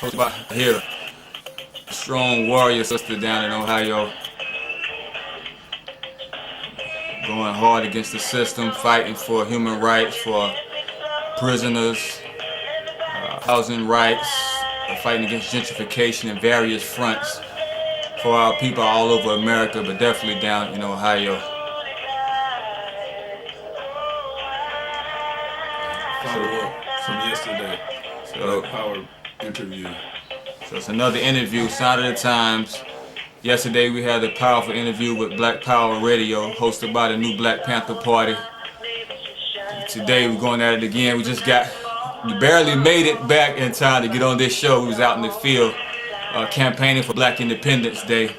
Here, strong warrior sister down in Ohio, going hard against the system, fighting for human rights, for prisoners, housing rights, fighting against gentrification in various fronts for our people all over America, but definitely down in Ohio. Follow up from yesterday, Black Power interview. So it's another interview, Sign of the Times. Yesterday we had a powerful interview with Black Power Radio, hosted by the new Black Panther Party. Today we're going at it again. We barely made it back in time to get on this show. We was out in the field campaigning for Black Independence Day,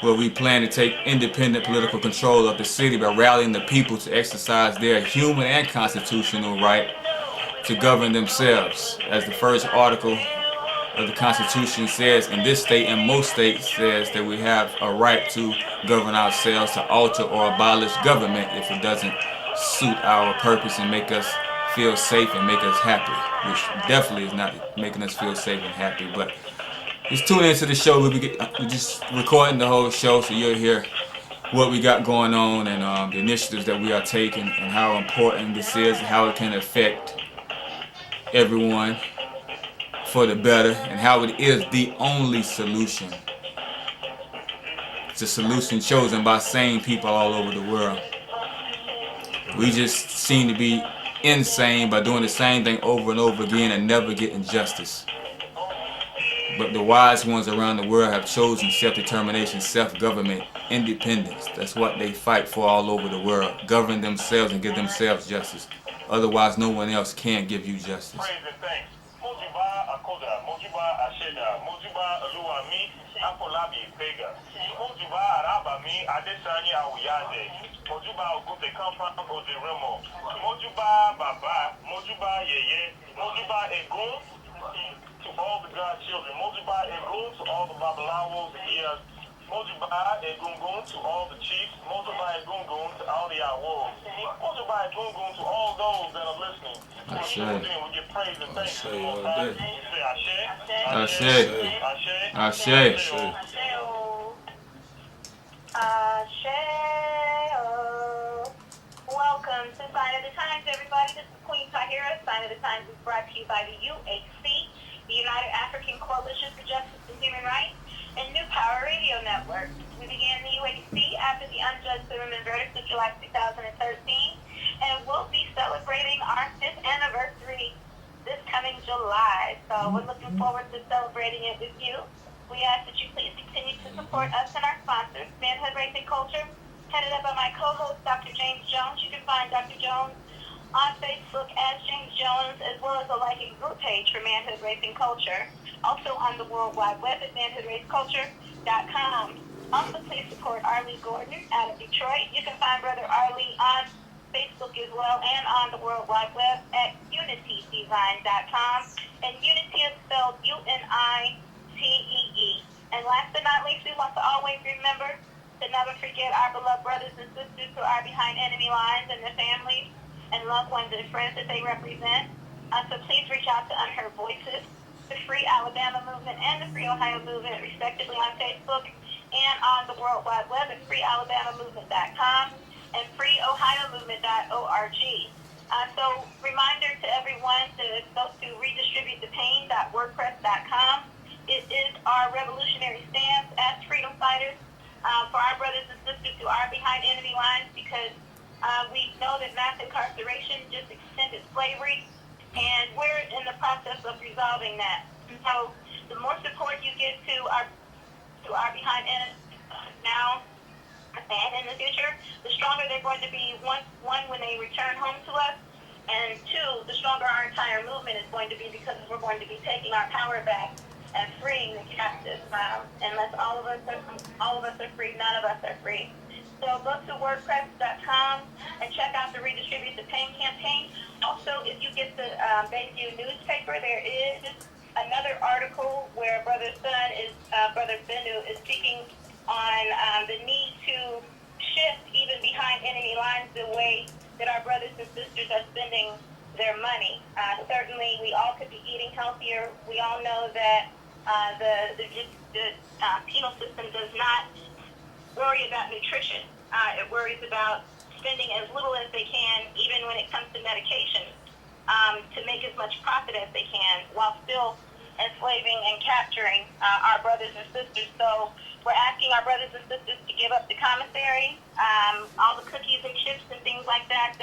where we plan to take independent political control of the city by rallying the people to exercise their human and constitutional right to govern themselves. As the first article of the Constitution says, in this state and most states says that we have a right to govern ourselves, to alter or abolish government if it doesn't suit our purpose and make us feel safe and make us happy, which definitely is not making us feel safe and happy. But just tune into the show. We're just recording the whole show, so you'll hear what we got going on and the initiatives that we are taking and how important this is and how it can affect everyone for the better and how it is the only solution. It's a solution chosen by sane people all over the world. We just seem to be insane by doing the same thing over and over again and never getting justice. But the wise ones around the world have chosen self-determination, self-government, independence. That's what they fight for all over the world. Govern themselves and give themselves justice. Otherwise, no one else can give you justice. To all the God children, Mojuba Egun to all the Babalawos here, Mojuba Egungun to all the chiefs, Mojuba Egungun to all the Awos, Mojuba Egungun to all those that are listening. Ashe. We give praise and thanks to the Most High. We say Ashe. Ashe. Ashe. Welcome to Sign of the Times, everybody. This is Queen Tahiyrah. Sign of the Times is brought to you by the UAC, the United African Coalition for Justice and Human Rights, and New Power Radio Network. We began the UAC after the unjust Zimmerman verdict of July 2013, and we'll be celebrating our 5th anniversary this coming July. So we're looking forward to celebrating it with you. We ask that you please continue to support us and our sponsors, Manhood, Race, and Culture, headed up by my co-host, Dr. James Jones. You can find Dr. Jones on Facebook as James Jones, as well as a liking group page for Manhood, Race, and Culture. Also on the World Wide Web at manhoodraceculture.com. Also, please support Arlie Gordon out of Detroit. You can find Brother Arlie on Facebook as well and on the World Wide Web at unitydesign.com. And Unity is spelled UNITEE. And last but not least, we want to always remember to never forget our beloved brothers and sisters who are behind enemy lines and their families and loved ones and friends that they represent. So please reach out to Unheard Voices, the Free Alabama Movement and the Free Ohio Movement, respectively, on Facebook and on the World Wide Web at freealabamamovement.com and freeohiomovement.org. So reminder to everyone to go to redistributethepain.wordpress.com. It is our revolutionary stance as freedom fighters for our brothers and sisters who are behind enemy lines, because we know that mass incarceration just extended slavery, and we're in the process of resolving that. So the more support you give to our behind enemy now and in the future, the stronger they're going to be, one, when they return home to us, and two, the stronger our entire movement is going to be, because we're going to be taking our power back and freeing the captives. Unless all of us are free, none of us are free. So go to WordPress.com and check out the Redistribute the Pain campaign. Also, if you get the Bayview newspaper, there is another article where Brother Bendu is speaking on the need to shift even behind enemy lines the way that our brothers and sisters are spending their money. Certainly, we all could be eating healthier. We all know that the penal system does not worry about nutrition. It worries about spending as little as they can, even when it comes to medication, to make as much profit as they can, while still enslaving and capturing our brothers and sisters. So we're asking our brothers and sisters to give up the commissary, all the cookies and chips and things like that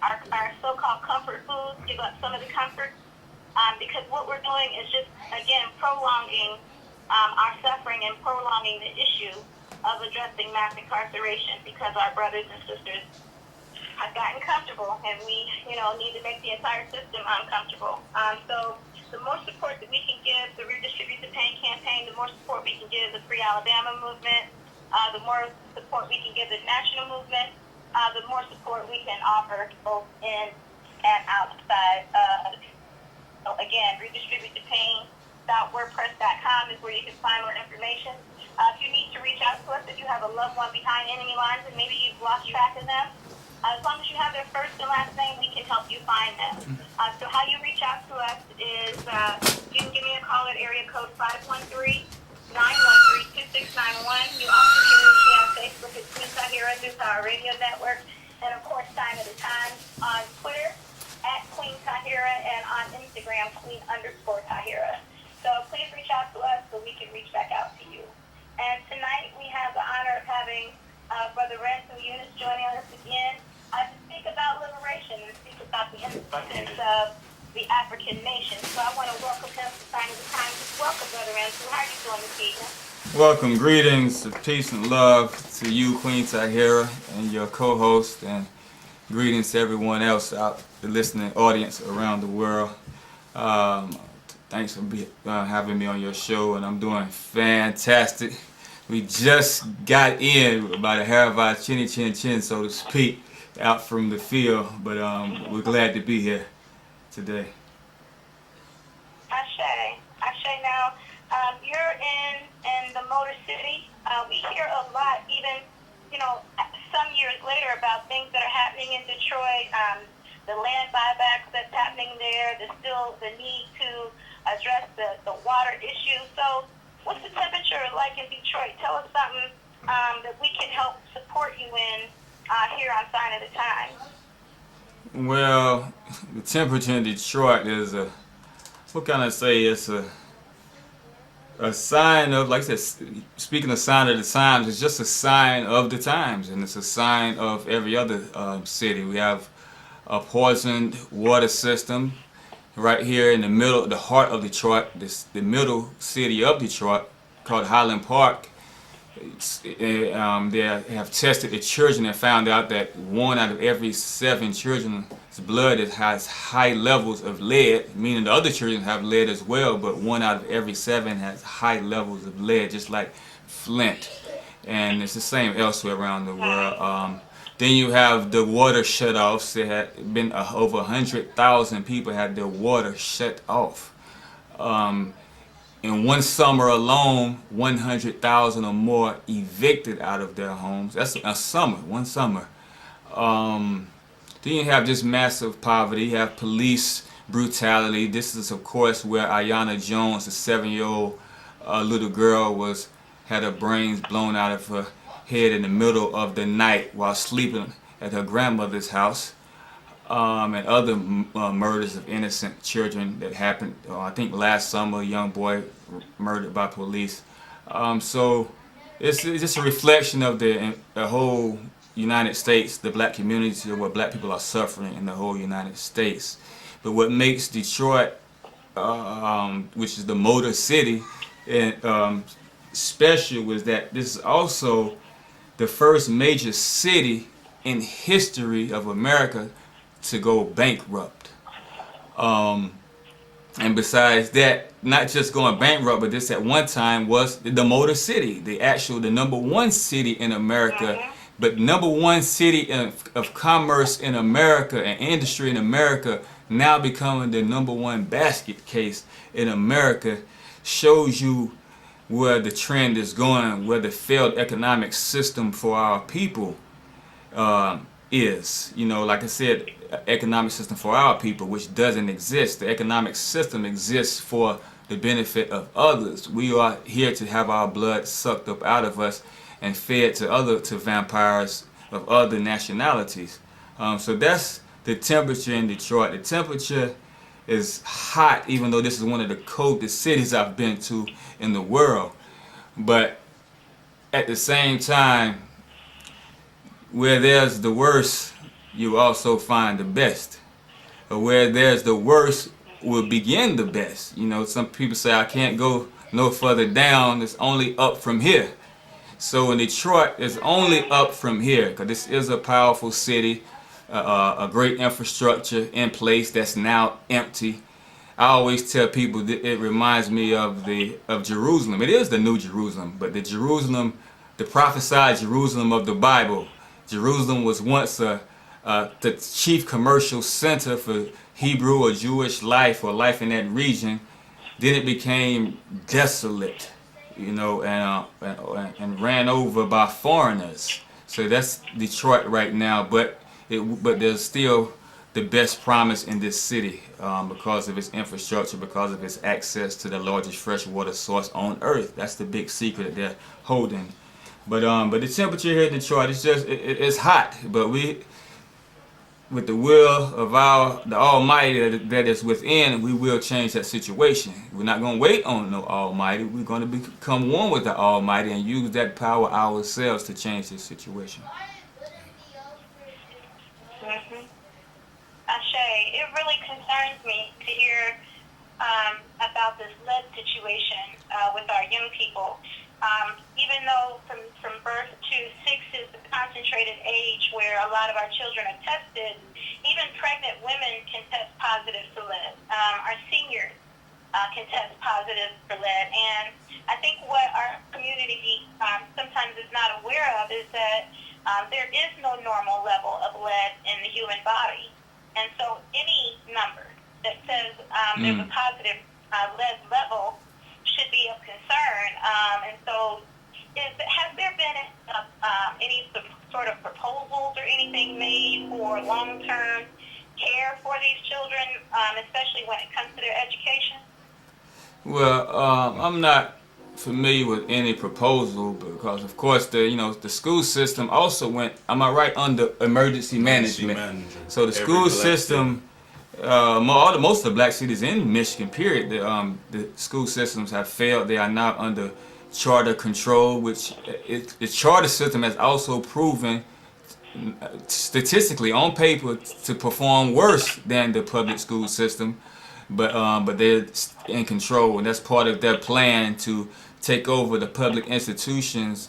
are so-called comfort foods. Give up some of the comforts, because what we're doing is just, again, prolonging our suffering and prolonging the issue of addressing mass incarceration, because our brothers and sisters have gotten comfortable, and we, need to make the entire system uncomfortable. So the more support that we can give the Redistribute the Pain campaign, the more support we can give the Free Alabama movement, the more support we can give the national movement, the more support we can offer both in and outside. So again, redistributetopain.wordpress.com is where you can find more information. If you need to reach out to us, if you have a loved one behind enemy lines and maybe you've lost track of them, as long as you have their first and last name, we can help you find them. So how you reach out to us is you can give me a call at area code 513-913-2691. You also can reach me on Facebook at Queen Tahiyrah New Power Radio Network, and of course, Sign of the Times on Twitter at Queen Tahiyrah, and on Instagram, Queen_Tahiyrah. So please reach out to us so we can reach back out to you. And tonight we have the honor of having Brother Ransom Eunice joining us again to speak about liberation and speak about the independence of the African nation. So I want to welcome him to Sign of the Times. Welcome, Brother Ransom. How are you doing this evening? Welcome, greetings of peace and love to you, Queen Tahiyrah, and your co-host, and greetings to everyone else out the listening audience around the world. Thanks for having me on your show, and I'm doing fantastic. We just got in about a hair of our chinny chin chin, so to speak, out from the field, but we're glad to be here today. Ashe. Now, you're in the Motor City. We hear a lot, even, some years later, about things that are happening in Detroit, the land buybacks that's happening there, there's still the need to address the water issue. So what's the temperature like in Detroit? Tell us something that we can help support you in here on Sign of the Times. Well, the temperature in Detroit is it's a sign of, like I said, speaking of Sign of the Times, it's just a sign of the times, and it's a sign of every other city. We have a poisoned water system right here in the middle, the heart of Detroit, the middle city of Detroit, called Highland Park. They have tested the children and found out that 1 out of every 7 children's blood has high levels of lead, meaning the other children have lead as well, but 1 out of every 7 has high levels of lead, just like Flint. And it's the same elsewhere around the world. Then you have the water shut-offs. There had been over 100,000 people had their water shut off. In one summer alone, 100,000 or more evicted out of their homes. That's a summer, one summer. Then you have just massive poverty. You have police brutality. This is, of course, where Aiyana Jones, the 7-year-old little girl, had her brains blown out of her head in the middle of the night while sleeping at her grandmother's house, and other murders of innocent children that happened. I think last summer, a young boy murdered by police. So it's just a reflection of the whole United States, the black community, where black people are suffering in the whole United States. But what makes Detroit, which is the Motor City, special was that this is also the first major city in history of America to go bankrupt. And besides that, not just going bankrupt, but this at one time was the Motor City, the number 1 city in America, but number 1 city of commerce in America and industry in America, now becoming the number 1 basket case in America, shows you where the trend is going, where the failed economic system for our people is. You know, like I said, economic system for our people, which doesn't exist. The economic system exists for the benefit of others. We are here to have our blood sucked up out of us and fed to vampires of other nationalities. So that's the temperature in Detroit. The temperature is hot, even though this is one of the coldest cities I've been to in the world. But at the same time, where there's the worst, you also find the best. Or where there's the worst will begin the best. You know, some people say I can't go no further down, it's only up from here. So in Detroit, it's only up from here, because this is a powerful city, a great infrastructure in place that's now empty. I always tell people that it reminds me of Jerusalem. It is the New Jerusalem, but the Jerusalem, the prophesied Jerusalem of the Bible. Jerusalem was once the chief commercial center for Hebrew or Jewish life or life in that region. Then it became desolate, you know, and ran over by foreigners. So that's Detroit right now, but there's still the best promise in this city because of its infrastructure, because of its access to the largest freshwater source on earth. That's the big secret that they're holding. But the temperature here in Detroit is just it's hot. But we, with the will of the Almighty that is within, we will change that situation. We're not going to wait on no Almighty. We're going to become one with the Almighty and use that power ourselves to change this situation. Ashe, it really concerns me to hear about this lead situation with our young people. Even though from birth to 6 is the concentrated age where a lot of our children are tested, even pregnant women can test positive for lead. Our seniors can test positive for lead. And I think what our community sometimes is not aware of is that there is no normal level of lead in the human body. And so any number that says there's a positive lead level should be of concern. And so has there been any sort of proposals or anything made for long-term care for these children, especially when it comes to their education? Well, I'm not familiar with any proposal because, of course, the school system also went, am I right, under emergency management. So the school system, most of the black cities in Michigan, period, the school systems have failed. They are now under charter control, which the charter system has also proven statistically on paper to perform worse than the public school system. But they're in control, and that's part of their plan to take over the public institutions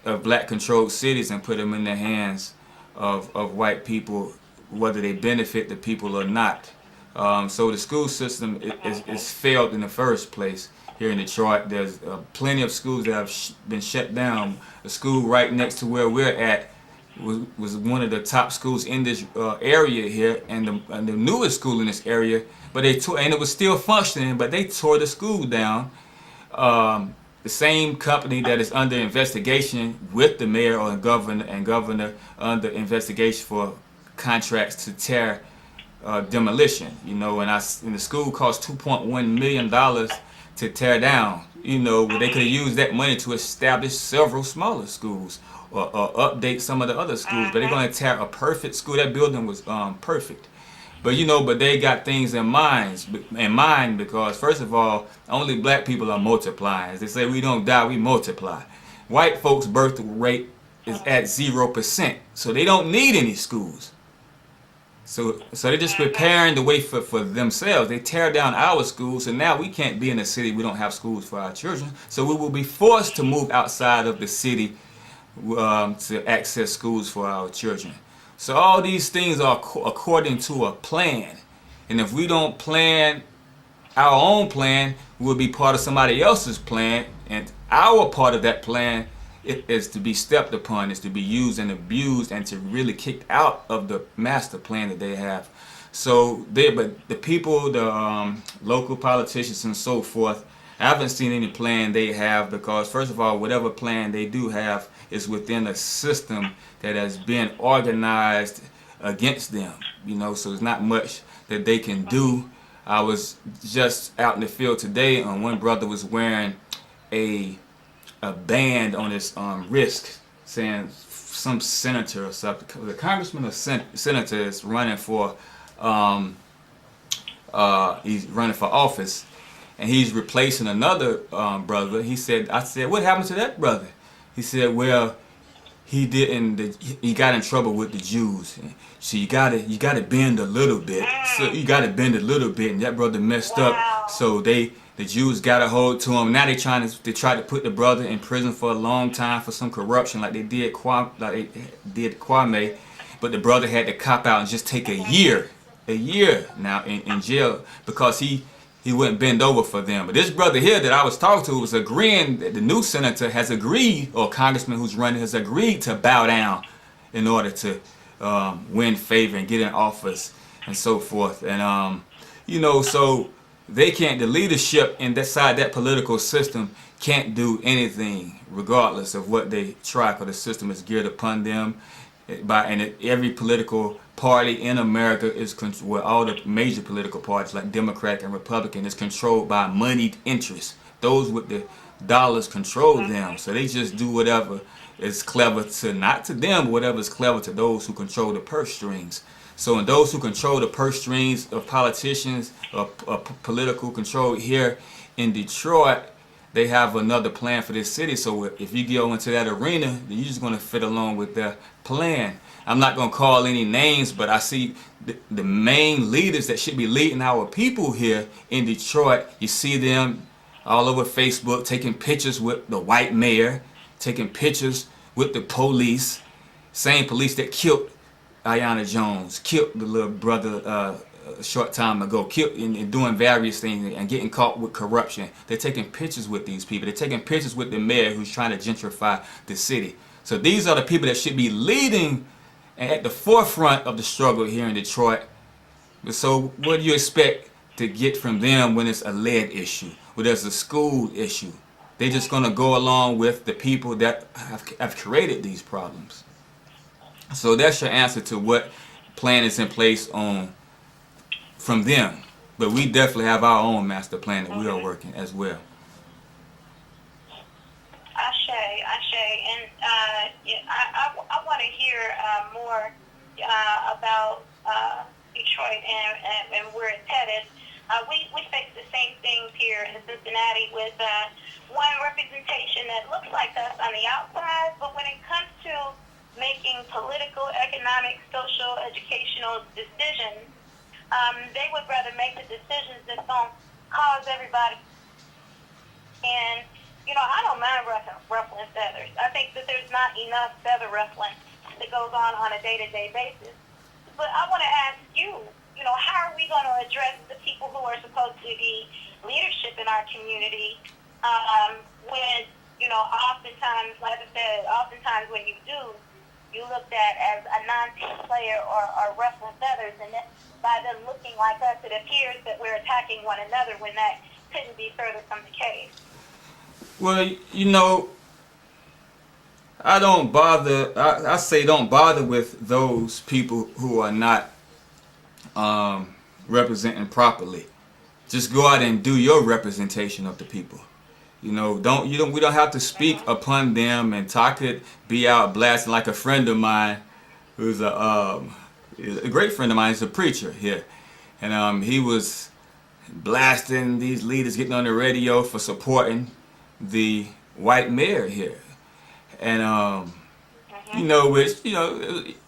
of black-controlled cities and put them in the hands of white people, whether they benefit the people or not. So the school system is failed in the first place here in Detroit. There's plenty of schools that have been shut down. The school right next to where we're at was one of the top schools in this area here, and the newest school in this area. But and it was still functioning, but they tore the school down. The same company that is under investigation with the mayor or governor under investigation for contracts to tear demolition. You know, and the school cost $2.1 million to tear down. You know, they could have used that money to establish several smaller schools or update some of the other schools. But they're going to tear a perfect school. That building was perfect. But but they got things in mind because, first of all, only black people are multiplying. As they say, we don't die, we multiply. White folks' birth rate is at 0%, so they don't need any schools. So they're just preparing the way for themselves. They tear down our schools, and now we can't be in a city we don't have schools for our children. So we will be forced to move outside of the city to access schools for our children. So all these things are according to a plan. And if we don't plan our own plan, we'll be part of somebody else's plan. And our part of that plan is to be stepped upon, is to be used and abused and to really kicked out of the master plan that they have. So but the people, the local politicians and so forth, I haven't seen any plan they have, because first of all, whatever plan they do have is within a system that has been organized against them. You know, so there's not much that they can do. I was just out in the field today, and one brother was wearing a band on his wrist saying some senator or something. The congressman or senator is running for he's running for office, and he's replacing another brother. He said, I said, what happened to that brother? He said, well, he didn't. He got in trouble with the Jews. So you gotta bend a little bit. So you gotta bend a little bit, and that brother messed up. So the Jews got a hold to him. Now they try to put the brother in prison for a long time for some corruption, like they did Kwame. But the brother had to cop out and just take a year now in jail, because he wouldn't bend over for them. But this brother here that I was talking to was agreeing that the new senator has agreed, or congressman who's running has agreed to bow down in order to win favor and get in office and so forth. And you know, so they can't, the leadership in that side, that political system can't do anything regardless of what they try, because the system is geared upon them. And every political party in America is, well, all the major political parties like Democrat and Republican, is controlled by moneyed interests. Those with the dollars control them. So they just do whatever is clever to, not to them, but whatever is clever to those who control the purse strings. So in those who control the purse strings of politicians, political control here in Detroit, they have another plan for this city. So if you go into that arena, then you're just going to fit along with their plan. I'm not going to call any names, but I see the main leaders that should be leading our people here in Detroit. You see them all over Facebook taking pictures with the white mayor, taking pictures with the police, same police that killed Aiyana Jones, killed the little brother a short time ago, killed and doing various things and getting caught with corruption. They're taking pictures with these people. They're taking pictures with the mayor who's trying to gentrify the city. So these are the people that should be leading and at the forefront of the struggle here in Detroit. So what do you expect to get from them when it's a lead issue, when there's a school issue? They're just going to go along with the people that have created these problems. So that's your answer to what plan is in place from them. But we definitely have our own master plan that we are working as well. Ashe, and I want to hear more about Detroit and where it's headed. We face the same things here in Cincinnati with one representation that looks like us on the outside, but when it comes to making political, economic, social, educational decisions, they would rather make the decisions that don't cause everybody. And, you know, I don't mind ruffling feathers. I think that there's not enough feather ruffling that goes on a day-to-day basis. But I want to ask you, you know, how are we going to address the people who are supposed to be leadership in our community when, you know, oftentimes, like I said, oftentimes when you do, you looked at as a non-team player or ruffling feathers, and by them looking like us, it appears that we're attacking one another when that couldn't be further from the case. Well, you know, I don't bother. I say don't bother with those people who are not representing properly. Just go out and do your representation of the people. You know, we don't have to speak upon them. And I could be out blasting like a friend of mine, who's a great friend of mine. He's a preacher here, and he was blasting these leaders, getting on the radio for supporting the white mayor here, and you know,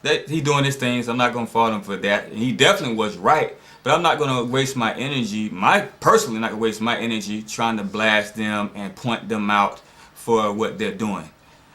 that he doing his things. I'm not gonna fault him for that. He definitely was right. But I'm not going to waste my energy, personally not going to waste my energy trying to blast them and point them out for what they're doing.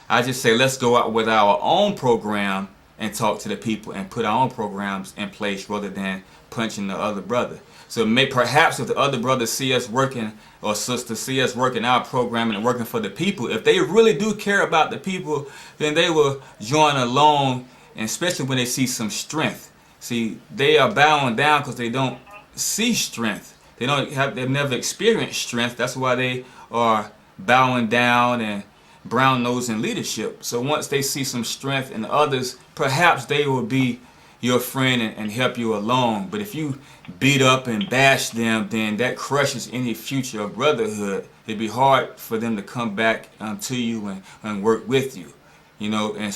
I just say let's go out with our own program and talk to the people and put our own programs in place rather than punching the other brother. So perhaps if the other brothers see us working, or sisters see us working our program and working for the people, if they really do care about the people, then they will join along, and especially when they see some strength. See, they are bowing down because they don't see strength. They've never experienced strength. That's why they are bowing down and brown nosing leadership. So once they see some strength in others, perhaps they will be your friend and help you along. But if you beat up and bash them, then that crushes any future of brotherhood. It'd be hard for them to come back to you and work with you, you know. And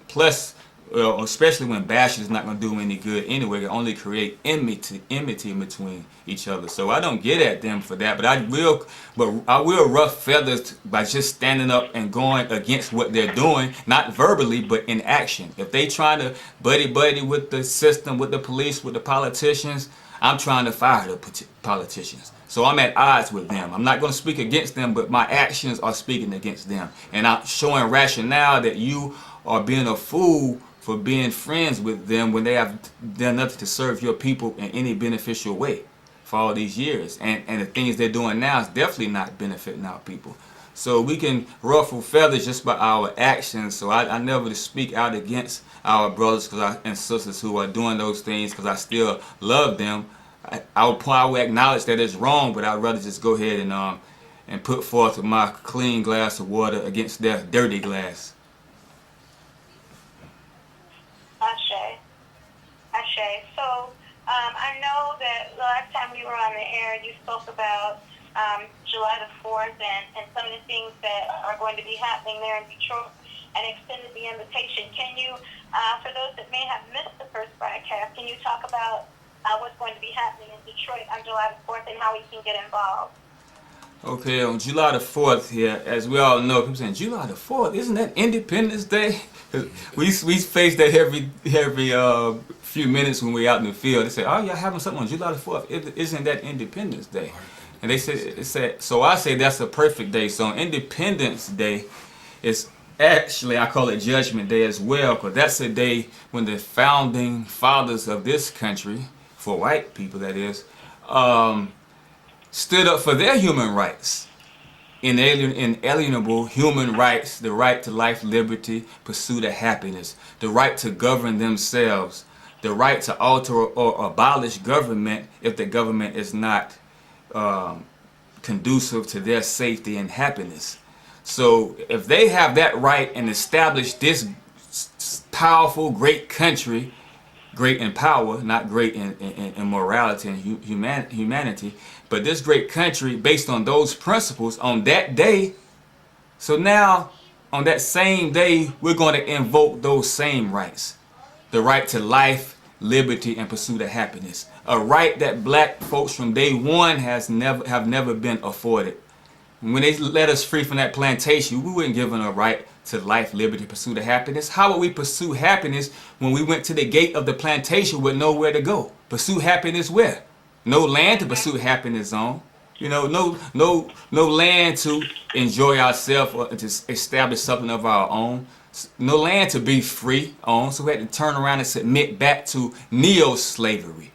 plus, especially when bashing is not going to do any good anyway, it only create enmity between each other. So I don't get at them for that, but I will ruff feathers by just standing up and going against what they're doing, not verbally but in action. If they trying to buddy with the system, with the police, with the politicians, I'm trying to fire the politicians. So I'm at odds with them. I'm not going to speak against them, but my actions are speaking against them, and I'm showing rationale that you are being a fool for being friends with them when they have done nothing to serve your people in any beneficial way for all these years. And the things they're doing now is definitely not benefiting our people. So we can ruffle feathers just by our actions. So I never speak out against our brothers and sisters who are doing those things, because I still love them. I will acknowledge that it's wrong, but I'd rather just go ahead and put forth my clean glass of water against their dirty glass. Ashe. So I know that the last time we were on the air, you spoke about July the 4th and some of the things that are going to be happening there in Detroit, and extended the invitation. Can you, for those that may have missed the first broadcast, can you talk about what's going to be happening in Detroit on July the 4th and how we can get involved? Okay, on July the 4th here, as we all know, people saying, July the 4th, isn't that Independence Day? We face that every few minutes when we're out in the field. They say, oh, y'all having something on July the 4th? Isn't that Independence Day? And they said, so I say that's a perfect day. So on Independence Day, it's actually, I call it Judgment Day as well, because that's a day when the founding fathers of this country, for white people that is, stood up for their human rights, inalienable human rights, the right to life, liberty, pursuit of happiness, the right to govern themselves, the right to alter or abolish government if the government is not conducive to their safety and happiness. So if they have that right and establish this powerful, great country, great in power, not great in morality and humanity, but this great country based on those principles on that day, so now on that same day we're going to invoke those same rights. The right to life, liberty, and pursuit of happiness. A right that black folks from day one have never been afforded. When they let us free from that plantation, we weren't given a right to life, liberty, pursuit of happiness. How would we pursue happiness when we went to the gate of the plantation with nowhere to go? Pursue happiness where? No land to pursue happiness on. You know, no land to enjoy ourselves or to establish something of our own. No land to be free on. So we had to turn around and submit back to neo-slavery.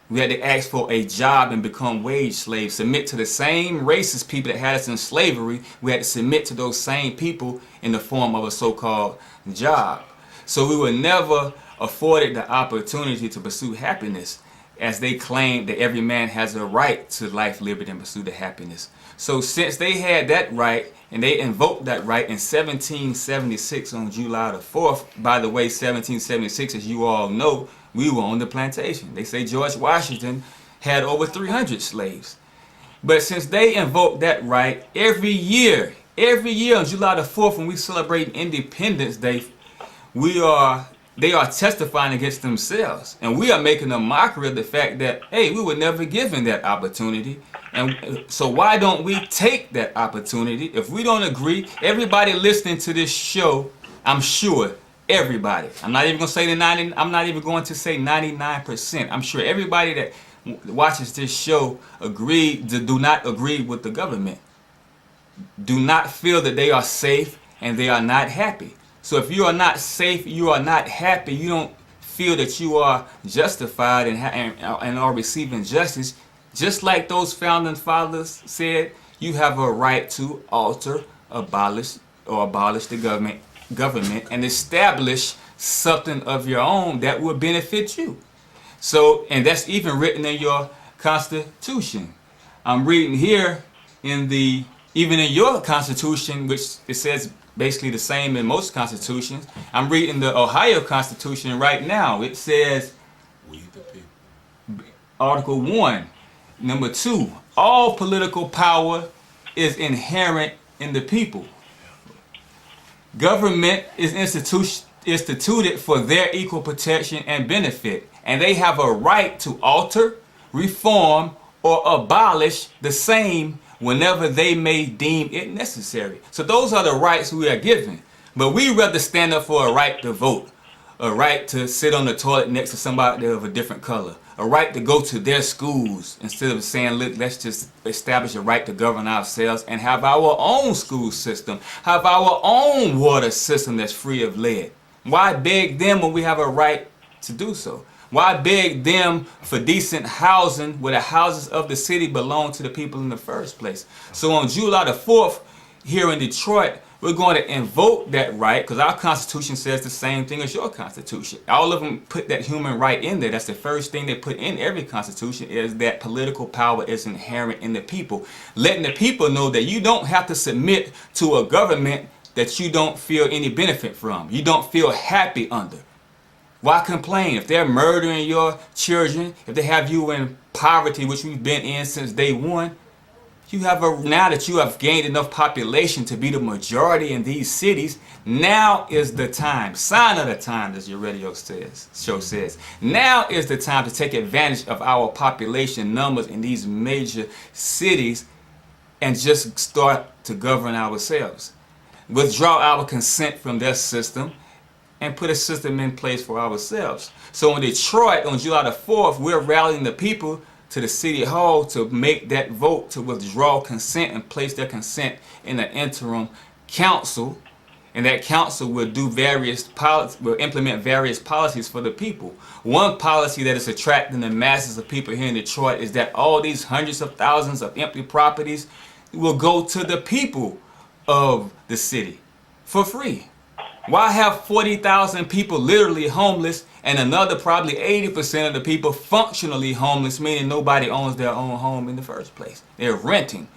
We had to ask for a job and become wage slaves, submit to the same racist people that had us in slavery. We had to submit to those same people in the form of a so-called job. So we were never afforded the opportunity to pursue happiness, as they claim that every man has a right to life, liberty, and pursuit of happiness. So since they had that right, and they invoked that right in 1776 on July the 4th, by the way, 1776, as you all know, we were on the plantation. They say George Washington had over 300 slaves. But since they invoked that right, every year on July the 4th, when we celebrate Independence Day, they are testifying against themselves. And we are making a mockery of the fact that, hey, we were never given that opportunity. And so why don't we take that opportunity? If we don't agree, everybody listening to this show, I'm sure, everybody, I'm not even going to say 99%. I'm sure everybody that watches this show do not agree with the government. Do not feel that they are safe and they are not happy. So if you are not safe, you are not happy, you don't feel that you are justified and are receiving justice, just like those founding fathers said, you have a right to alter, abolish the government and establish something of your own that will benefit you. So, and that's even written in your Constitution. I'm reading here even in your Constitution, which it says basically the same in most constitutions. I'm reading the Ohio Constitution right now. It says, We the people. Article 1, number 2, all political power is inherent in the people. Government is instituted for their equal protection and benefit, and they have a right to alter, reform, or abolish the same whenever they may deem it necessary. So those are the rights we are given. But we rather stand up for a right to vote, a right to sit on the toilet next to somebody of a different color, a right to go to their schools instead of saying, look, let's just establish a right to govern ourselves and have our own school system, have our own water system that's free of lead. Why beg them when we have a right to do so? Why beg them for decent housing where the houses of the city belong to the people in the first place? So on July the 4th, here in Detroit, we're going to invoke that right because our Constitution says the same thing as your Constitution. All of them put that human right in there. That's the first thing they put in every Constitution, is that political power is inherent in the people. Letting the people know that you don't have to submit to a government that you don't feel any benefit from, you don't feel happy under. Why complain? If they're murdering your children, if they have you in poverty, which we've been in since day one, now that you have gained enough population to be the majority in these cities, now is the time, sign of the time, as your radio show says. Now is the time to take advantage of our population numbers in these major cities and just start to govern ourselves. Withdraw our consent from their system and put a system in place for ourselves. So in Detroit, on July the 4th, we're rallying the people to the city hall to make that vote to withdraw consent and place their consent in an interim council. And that council will do will implement various policies for the people. One policy that is attracting the masses of people here in Detroit is that all these hundreds of thousands of empty properties will go to the people of the city for free. Why have 40,000 people literally homeless and another probably 80% of the people functionally homeless, meaning nobody owns their own home in the first place? They're renting.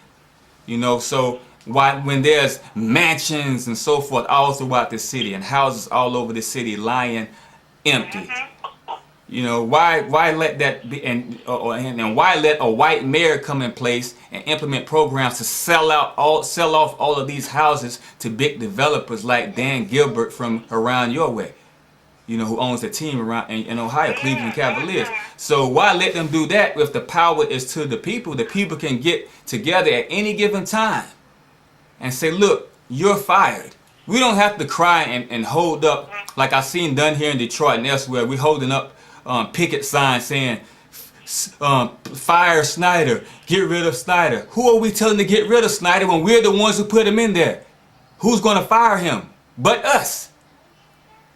So why, when there's mansions and so forth all throughout the city and houses all over the city lying empty? Why let that be, and why let a white mayor come in place and implement programs to sell off all of these houses to big developers like Dan Gilbert from around your way, who owns a team around in Ohio, Cleveland Cavaliers. So why let them do that if the power is to the people? The people can get together at any given time and say, look, you're fired. We don't have to cry and hold up like I've seen done here in Detroit and elsewhere. We're holding up picket signs saying, fire Snyder, get rid of Snyder. Who are we telling to get rid of Snyder when we're the ones who put him in there? Who's going to fire him but us?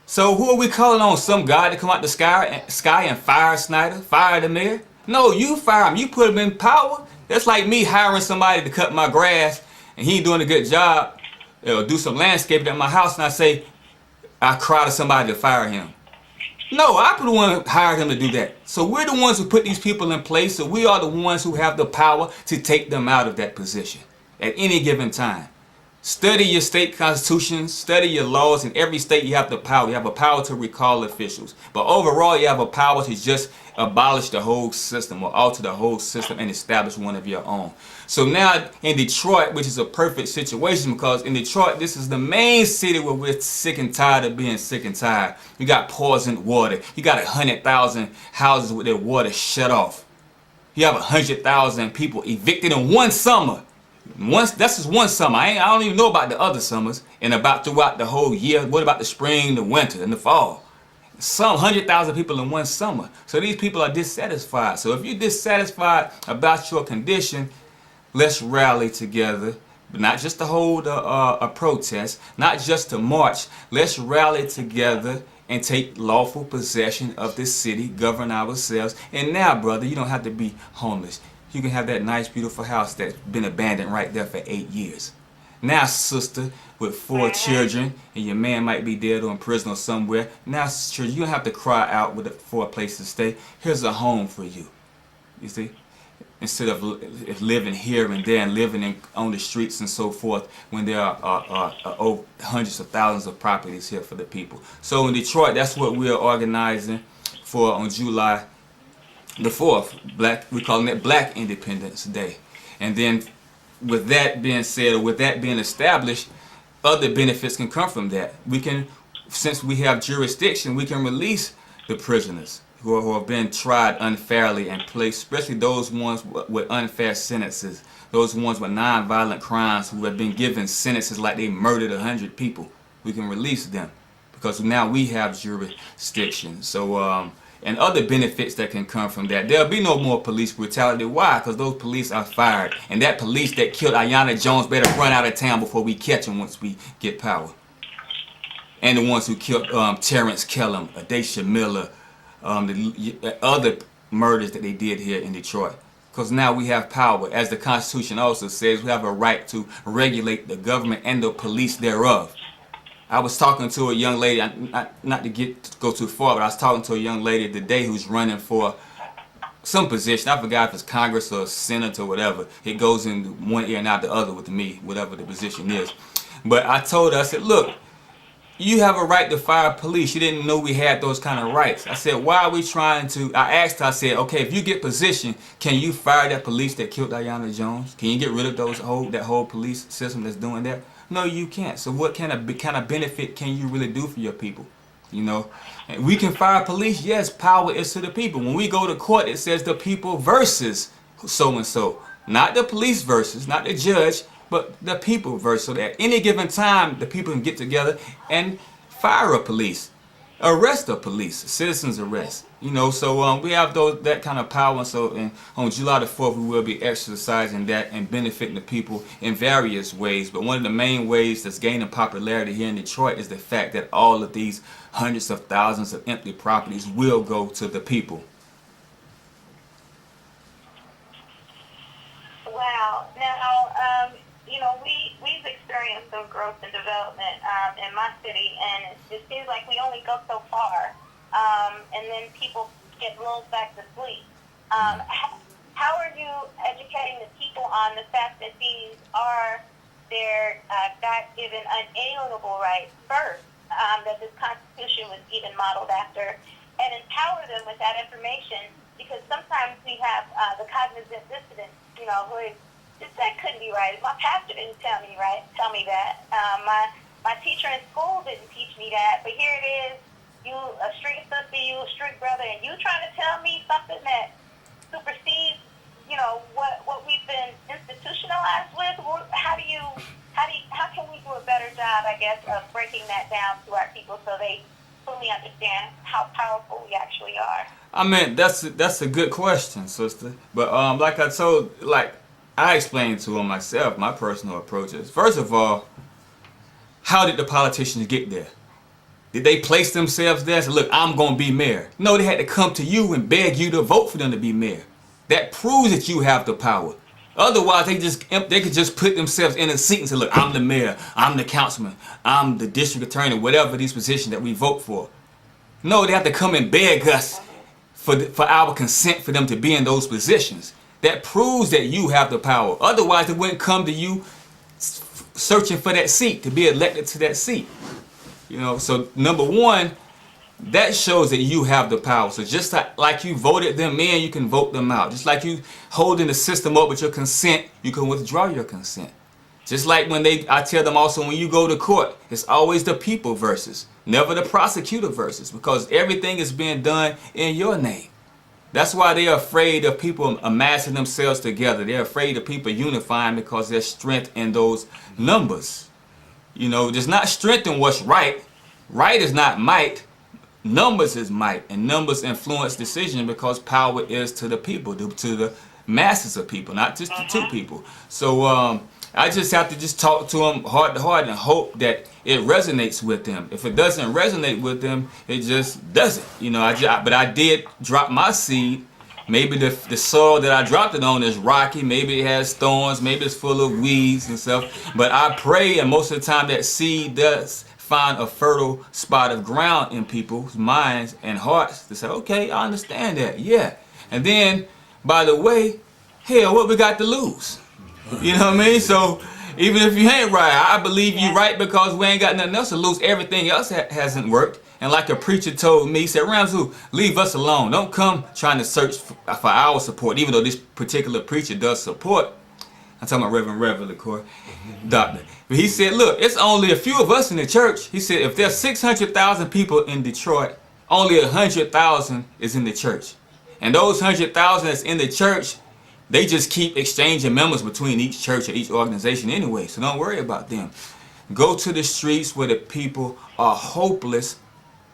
So who are we calling on? Some guy to come out the sky and fire Snyder, fire the mayor? No, you fire him. You put him in power. That's like me hiring somebody to cut my grass and he ain't doing a good job. Or do some landscaping at my house and I cry to somebody to fire him. No, I'm the one who hired him to do that. So we're the ones who put these people in place. So we are the ones who have the power to take them out of that position at any given time. Study your state constitutions, study your laws. In every state you have the power. You have a power to recall officials. But overall you have a power to just abolish the whole system or alter the whole system and establish one of your own. So now in Detroit, which is a perfect situation because in Detroit, this is the main city where we're sick and tired of being sick and tired. You got poisoned water. You got 100,000 houses with their water shut off. You have 100,000 people evicted in one summer. That's just one summer. I don't even know about the other summers and about throughout the whole year. What about the spring, the winter, and the fall? Some 100,000 people in one summer. So these people are dissatisfied. So if you're dissatisfied about your condition, let's rally together. But not just to hold a protest, not just to march. Let's rally together and take lawful possession of this city, govern ourselves. And now, brother, you don't have to be homeless. You can have that nice, beautiful house that's been abandoned right there for 8 years. Now, sister, with 4 children, and your man might be dead or in prison or somewhere. Now, sister, you don't have to cry out for a place to stay. Here's a home for you. You see? instead of living here and there and living on the streets and so forth, when there are hundreds of thousands of properties here for the people. So in Detroit, that's what we are organizing for on July the 4th. We're calling it Black Independence Day. And then with that being said, or with that being established, other benefits can come from that. We can, since we have jurisdiction, we can release the prisoners who have been tried unfairly and placed, especially those ones with unfair sentences, those ones with non-violent crimes who have been given sentences like they murdered 100 people. We can release them because now we have jurisdiction. So, and other benefits that can come from that. There'll be no more police brutality. Why? Because those police are fired. And that police that killed Aiyana Jones better run out of town before we catch them once we get power. And the ones who killed Terrence Kellum, Adacia Miller, the other murders that they did here in Detroit. Because now we have power. As the Constitution also says, we have a right to regulate the government and the police thereof. I was talking to a young lady, not to go too far, but I was talking to a young lady today who's running for some position. I forgot if it's Congress or Senate or whatever. It goes in one ear and out the other with me, whatever the position is. But I told her, I said, look, you have a right to fire police. You didn't know we had those kind of rights. I said, why are we trying to, I asked her, I said, okay, if you get position, can you fire that police that killed Aiyana Jones? Can you get rid of that whole police system that's doing that? No, you can't. So what kind of benefit can you really do for your people? You know, and we can fire police. Yes, power is to the people. When we go to court, it says the people versus so-and-so. Not the police versus, not the judge, but the people versus. So that at any given time, the people can get together and fire a police, arrest a police, citizens arrest. You know, so we have that kind of power. And so on July the 4th, we will be exercising that and benefiting the people in various ways. But one of the main ways that's gaining popularity here in Detroit is the fact that all of these hundreds of thousands of empty properties will go to the people. Wow. Now, you know, we've experienced some growth and development in my city, and it seems like we only go so far. And then people get lulled back to sleep. How are you educating the people on the fact that these are their God-given unalienable rights first, that this Constitution was even modeled after, and empower them with that information? Because sometimes we have the cognizant dissidents, you know, who that couldn't be right. My pastor didn't tell me that. My teacher in school didn't teach me that. But here it is. You a street sister, you a street brother, and you trying to tell me something that supersedes, you know, what we've been institutionalized with? How can we do a better job, I guess, of breaking that down to our people so they fully understand how powerful we actually are? I mean, that's a good question, sister. But like I explained to him myself, my personal approach is, first of all, how did the politicians get there? Did they place themselves there and say, look, I'm going to be mayor? No, they had to come to you and beg you to vote for them to be mayor. That proves that you have the power. Otherwise, they could just put themselves in a seat and say, look, I'm the mayor, I'm the councilman, I'm the district attorney, whatever these positions that we vote for. No, they have to come and beg us for our consent for them to be in those positions. That proves that you have the power. Otherwise, they wouldn't come to you searching for that seat, to be elected to that seat. You know, so number one, that shows that you have the power. So just like you voted them in, you can vote them out. Just like you holding the system up with your consent, you can withdraw your consent. Just like I tell them also, when you go to court, it's always the people versus, never the prosecutor versus, because everything is being done in your name. That's why they're afraid of people amassing themselves together. They're afraid of people unifying because there's strength in those numbers. You know, there's not strength in what's right. Right is not might. Numbers is might. And numbers influence decision because power is to the people, to the masses of people, not just the two people. So I just have to just talk to them heart to heart and hope that it resonates with them. If it doesn't resonate with them, it just doesn't. You know, but I did drop my seed. Maybe the soil that I dropped it on is rocky. Maybe it has thorns. Maybe it's full of weeds and stuff. But I pray, and most of the time that seed does find a fertile spot of ground in people's minds and hearts to say, okay, I understand that. Yeah. And then, by the way, hell, what we got to lose? You know what I mean? So even if you ain't right, I believe you right because we ain't got nothing else to lose. Everything else hasn't worked. And like a preacher told me, he said, Ramsey, leave us alone. Don't come trying to search for our support, even though this particular preacher does support. I'm talking about Reverend Reverend, of course, doctor. But he said, look, it's only a few of us in the church. He said, if there's 600,000 people in Detroit, only 100,000 is in the church. And those 100,000 that's in the church, they just keep exchanging members between each church or each organization anyway. So don't worry about them. Go to the streets where the people are hopeless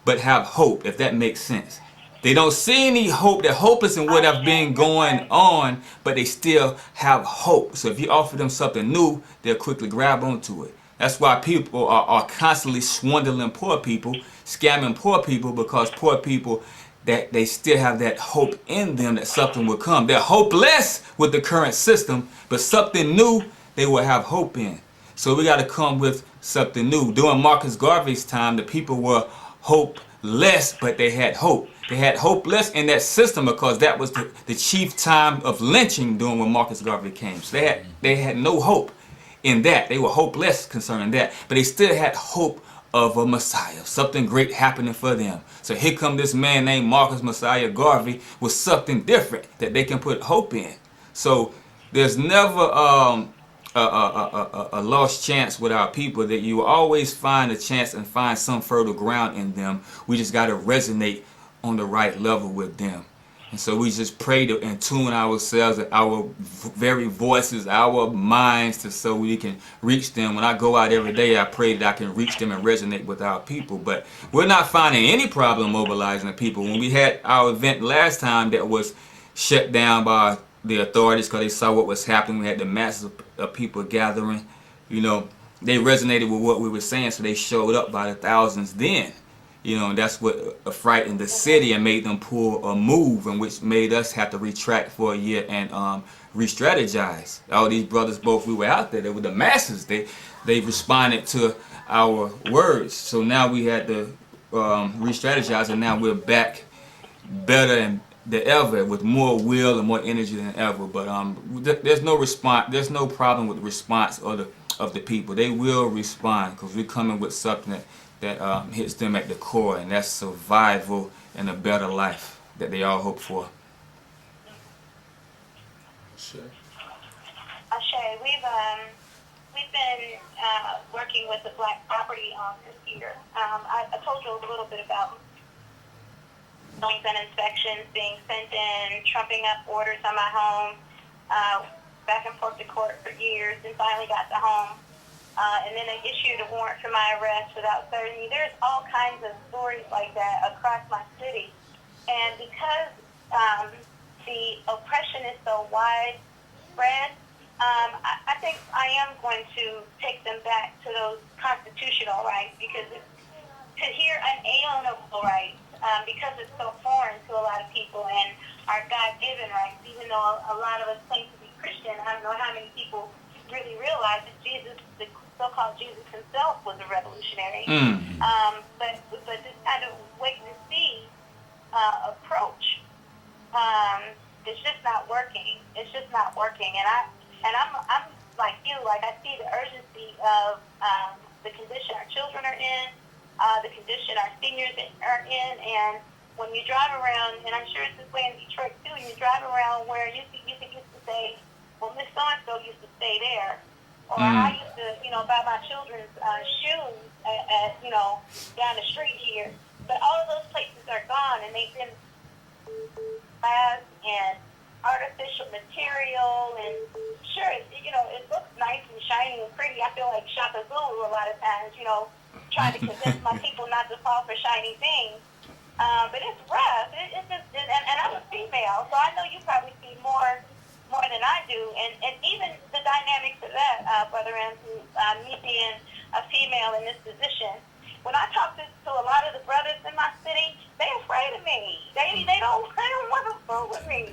but have hope, if that makes sense. They don't see any hope. They're hopeless in what have been going on, but they still have hope. So if you offer them something new, they'll quickly grab onto it. That's why people are constantly swindling poor people, scamming poor people, because poor people, that they still have that hope in them that something will come. They're hopeless with the current system, but something new they will have hope in. So we got to come with something new. During Marcus Garvey's time, the people were hopeless, but they had hope. They had hopeless in that system because that was the chief time of lynching during when Marcus Garvey came. So they had no hope in that. They were hopeless concerning that, but they still had hope of a Messiah, something great happening for them. So here come this man named Marcus Messiah Garvey with something different that they can put hope in. So there's never a lost chance with our people, that you always find a chance and find some fertile ground in them. We just got to resonate on the right level with them. And so we just pray to and tune ourselves, our very voices, our minds, to so we can reach them. When I go out every day, I pray that I can reach them and resonate with our people. But we're not finding any problem mobilizing the people. When we had our event last time that was shut down by the authorities because they saw what was happening, we had the masses of people gathering. You know, they resonated with what we were saying, so they showed up by the thousands then. You know, and that's what frightened the city and made them pull a move, and which made us have to retract for a year and re-strategize. All these brothers, both we were out there, they were the masses. They responded to our words. So now we had to re-strategize, and now we're back better than ever, with more will and more energy than ever. But there's no response. There's no problem with the response of the people. They will respond because we're coming with something that hits them at the core, and that's survival and a better life that they all hope for. Sure. Ashay, we've been working with the Black Property Office here. I told you a little bit about killings and inspections being sent in, trumping up orders on my home, back and forth to court for years, and finally got the home. And then they issued a warrant for my arrest without serving me. There's all kinds of stories like that across my city. And because the oppression is so widespread, I think I am going to take them back to those constitutional rights, because to hear unalienable rights, because it's so foreign to a lot of people, and our God-given rights, even though a lot of us claim to be Christian. I don't know how many people really realize that Jesus, the so-called Jesus himself, was a revolutionary. But this kind of wait and see approach, it's just not working. It's just not working. And I'm like you, like I see the urgency of the condition our children are in, the condition our seniors are in, and when you drive around, and I'm sure it's this way in Detroit too, and you drive around where you could used to say, well, Miss So-and-so used to stay there. Or I used to, buy my children's shoes at, down the street here. But all of those places are gone, and they've been glass and artificial material, and sure, it looks nice and shiny and pretty. I feel like Shaka Zulu a lot of times, trying to convince my people not to fall for shiny things. But it's rough. It's just, and I'm a female, so I know you probably see more than I do, and even the dynamics of that, Brother Andrew, me being a female in this position. When I talk to a lot of the brothers in my city, they're afraid of me. They don't want to fool with me.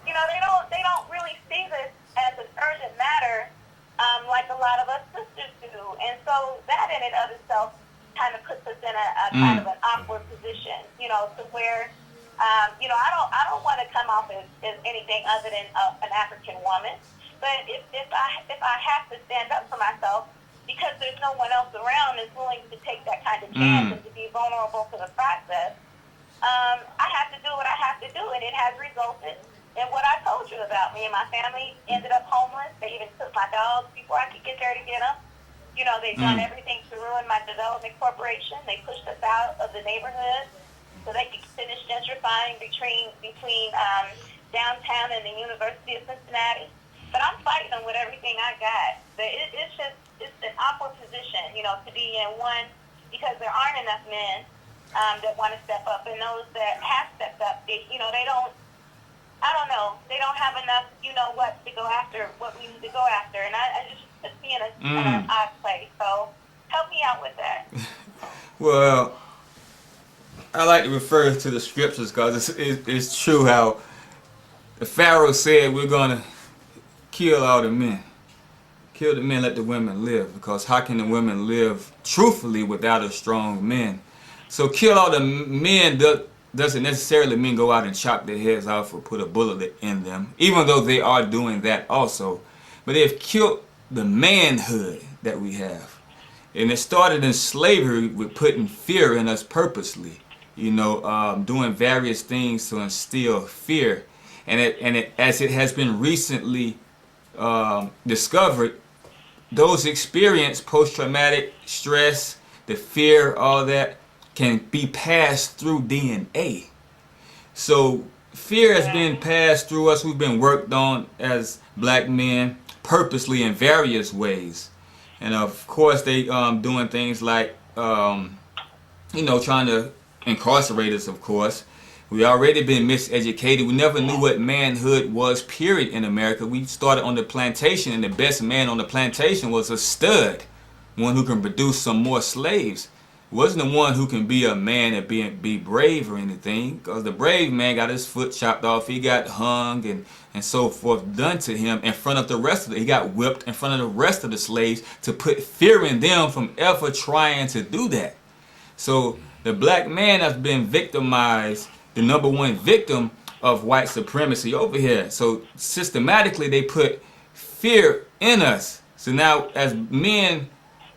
They don't really see this as an urgent matter, like a lot of us sisters do. And so that in and of itself kind of puts us in a kind of an awkward position, to where I don't want to come off as anything other than an African woman. But if I have to stand up for myself, because there's no one else around that's willing to take that kind of chance and to be vulnerable to the process, I have to do what I have to do, and it has resulted in what I told you about. Me and my family ended up homeless. They even took my dogs before I could get there to get them. They've done everything to ruin my development corporation. They pushed us out of the neighborhood so they could finish gentrifying between downtown and the University of Cincinnati. But I'm fighting them with everything I got. It's an awkward position, to be in, one, because there aren't enough men that want to step up, and those that have stepped up, they don't, I don't know, they don't have enough, what to go after, what we need to go after, and I just be in an odd place. So help me out with that. Well, I like to refer to the scriptures because it's true how the Pharaoh said we're going to kill all the men. Kill the men, let the women live. Because how can the women live truthfully without a strong man? So kill all the men doesn't necessarily mean go out and chop their heads off or put a bullet in them, even though they are doing that also. But they've killed the manhood that we have. And it started in slavery with putting fear in us purposely, doing various things to instill fear. And as it has been recently discovered, those experience post-traumatic stress, the fear, all that can be passed through DNA. So fear has been passed through us. We've been worked on as black men purposely in various ways. And of course they doing things like trying to incarcerate us, of course. We already been miseducated. We never knew what manhood was, period, in America. We started on the plantation, and the best man on the plantation was a stud, one who can produce some more slaves. It wasn't the one who can be a man and be brave or anything, because the brave man got his foot chopped off, he got hung and so forth done to him in front of the rest of he got whipped in front of the rest of the slaves to put fear in them from ever trying to do that. So the black man has been victimized, the number one victim of white supremacy over here. So systematically they put fear in us. So now as men,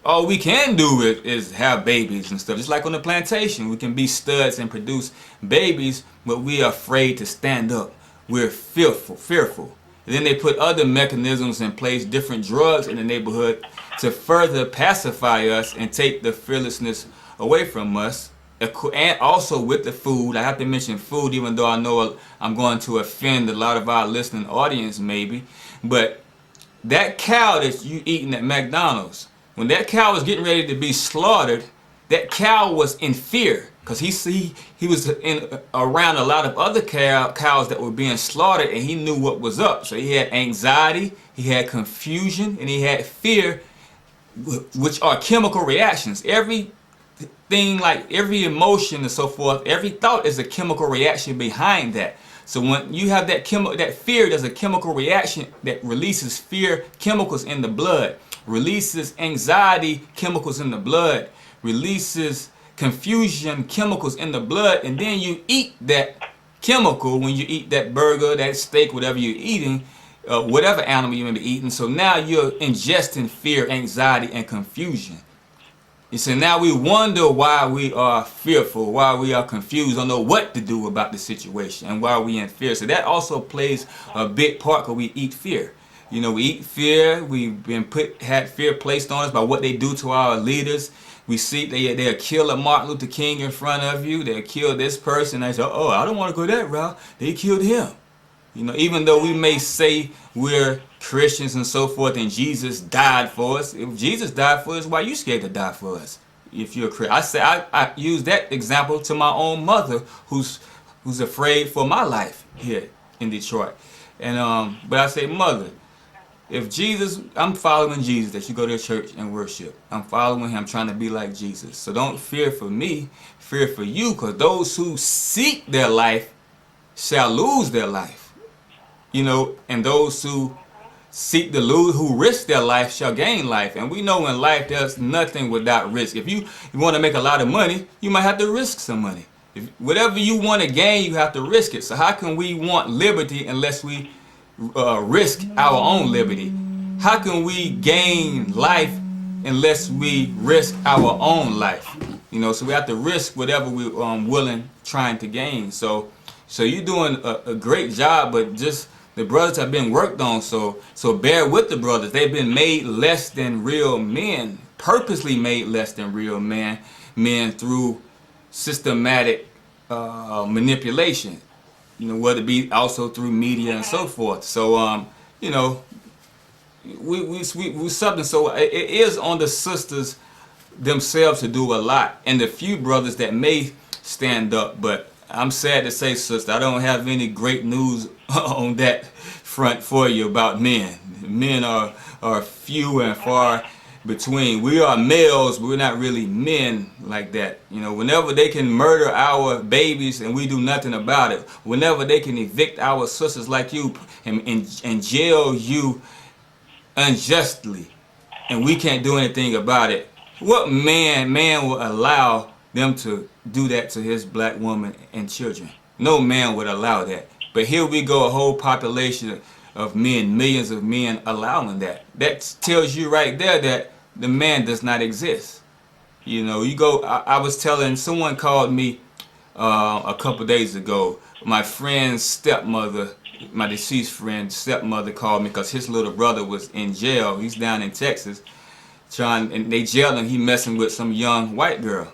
all we can do is have babies and stuff. Just like on the plantation, we can be studs and produce babies, but we are afraid to stand up. We're fearful. And then they put other mechanisms in place, different drugs in the neighborhood to further pacify us and take the fearlessness away from us. And also with the food, I have to mention food, even though I know I'm going to offend a lot of our listening audience maybe. But that cow that you eating at McDonald's, when that cow was getting ready to be slaughtered, that cow was in fear because he was around a lot of other cows that were being slaughtered, and he knew what was up. So he had anxiety, he had confusion, and he had fear, which are chemical reactions. Everything, like every emotion and so forth, every thought is a chemical reaction behind that. So when you have that fear, there's a chemical reaction that releases fear chemicals in the blood, releases anxiety chemicals in the blood, releases confusion chemicals in the blood, and then you eat that chemical when you eat that burger, that steak, whatever you're eating, whatever animal you may be eating. So now you're ingesting fear, anxiety, and confusion. You see, now we wonder why we are fearful, why we are confused, don't know what to do about the situation, and why we in fear. So that also plays a big part because we eat fear. We eat fear. We've been had fear placed on us by what they do to our leaders. We see they'll kill a Martin Luther King in front of you. They'll kill this person. They say, oh, I don't want to go that route. They killed him. Even though we may say we're Christians and so forth, and Jesus died for us. If Jesus died for us, why are you scared to die for us? If you're a Christian, I use that example to my own mother, who's afraid for my life here in Detroit. And but I say, mother, if Jesus, I'm following Jesus, that you go to church and worship. I'm following him, trying to be like Jesus. So don't fear for me, fear for you, because those who seek their life shall lose their life. And those who seek to lose, who risk their life, shall gain life. And we know in life there's nothing without risk. If you want to make a lot of money, you might have to risk some money. Whatever you want to gain, you have to risk it. So how can we want liberty unless we risk our own liberty? How can we gain life unless we risk our own life? You know, so we have to risk whatever we're willing trying to gain. So you're doing a great job, but just the brothers have been worked on. So bear with the brothers. They've been made less than real men, purposely made less than real men through systematic manipulation. You know, whether it be also through media and so forth. So you know, we something. So it is on the sisters themselves to do a lot, and the few brothers that may stand up. But I'm sad to say, sister, I don't have any great news on that front for you about men. Men are few and far between. We are males, but we're not really men like that. You know, whenever they can murder our babies and we do nothing about it, whenever they can evict our sisters like you and jail you unjustly, and we can't do anything about it, what man will allow them to do that to his black woman and children? No man would allow that. But here we go, a whole population of men, millions of men allowing that. That tells you right there that the man does not exist. You know, you go, I was telling, someone called me a couple days ago. My friend's stepmother, my deceased friend's stepmother called me because his little brother was in jail. He's down in Texas. And they jailed him. He messing with some young white girl.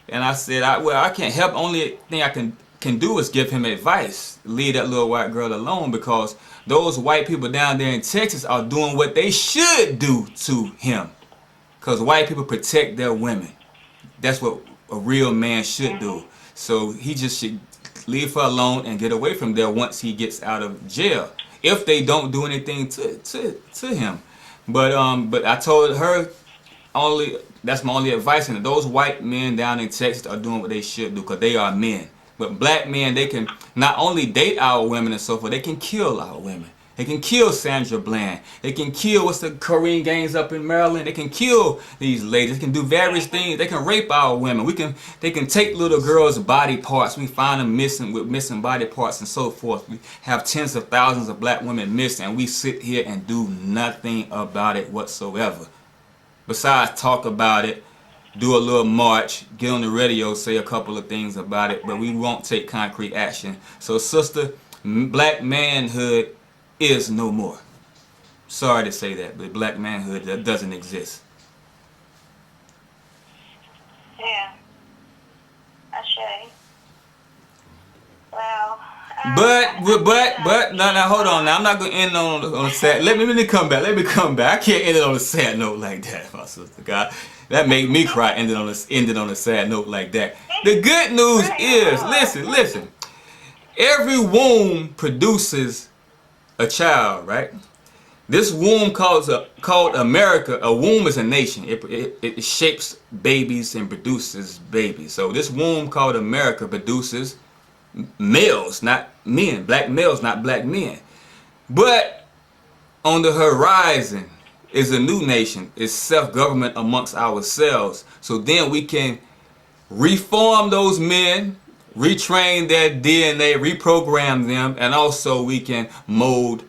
And I said, I can't help. Only thing I can do is give him advice. Leave that little white girl alone, because those white people down there in Texas are doing what they should do to him. Because white people protect their women. That's what a real man should do. So he just should leave her alone and get away from there once he gets out of jail, if they don't do anything to him. But I told her, that's my only advice. And those white men down in Texas are doing what they should do, because they are men. But black men, they can not only date our women and so forth, they can kill our women. They can kill Sandra Bland. They can kill, what's the Korean gangs up in Maryland? They can kill these ladies. They can do various things. They can rape our women. They can take little girls' body parts. We find them missing body parts and so forth. We have tens of thousands of black women missing, and we sit here and do nothing about it whatsoever. Besides talk about it, do a little march, get on the radio, say a couple of things about it, but we won't take concrete action. So, sister, black manhood is no more. Sorry to say that, but black manhood, that doesn't exist. Yeah. Ashay. Well. But no, hold on. Now I'm not gonna end on a sad. Let me come back. I can't end it on a sad note like that, my sister. God, that made me cry. Ended on a sad note like that. The good news is, listen. Every womb produces a child, right? This womb called America. A womb is a nation. It shapes babies and produces babies. So this womb called America produces males, not men. Black males, not black men. But on the horizon is a new nation. It's self-government amongst ourselves. So then we can reform those men, retrain their DNA, reprogram them, and also we can mold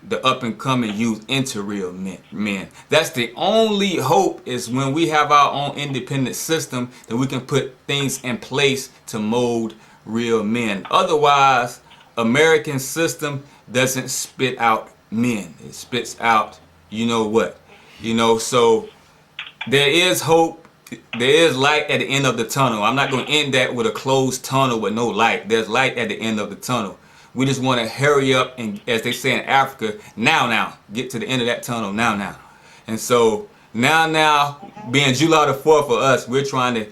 the up-and-coming youth into real men. That's the only hope, is when we have our own independent system, that we can put things in place to mold real men. Otherwise, American system doesn't spit out men. It spits out, you know what. You know, so there is hope. There is light at the end of the tunnel. I'm not going to end that with a closed tunnel with no light. There's light at the end of the tunnel. We just want to hurry up and, as they say in Africa, now, get to the end of that tunnel now. And so now, being July the 4th for us, we're trying to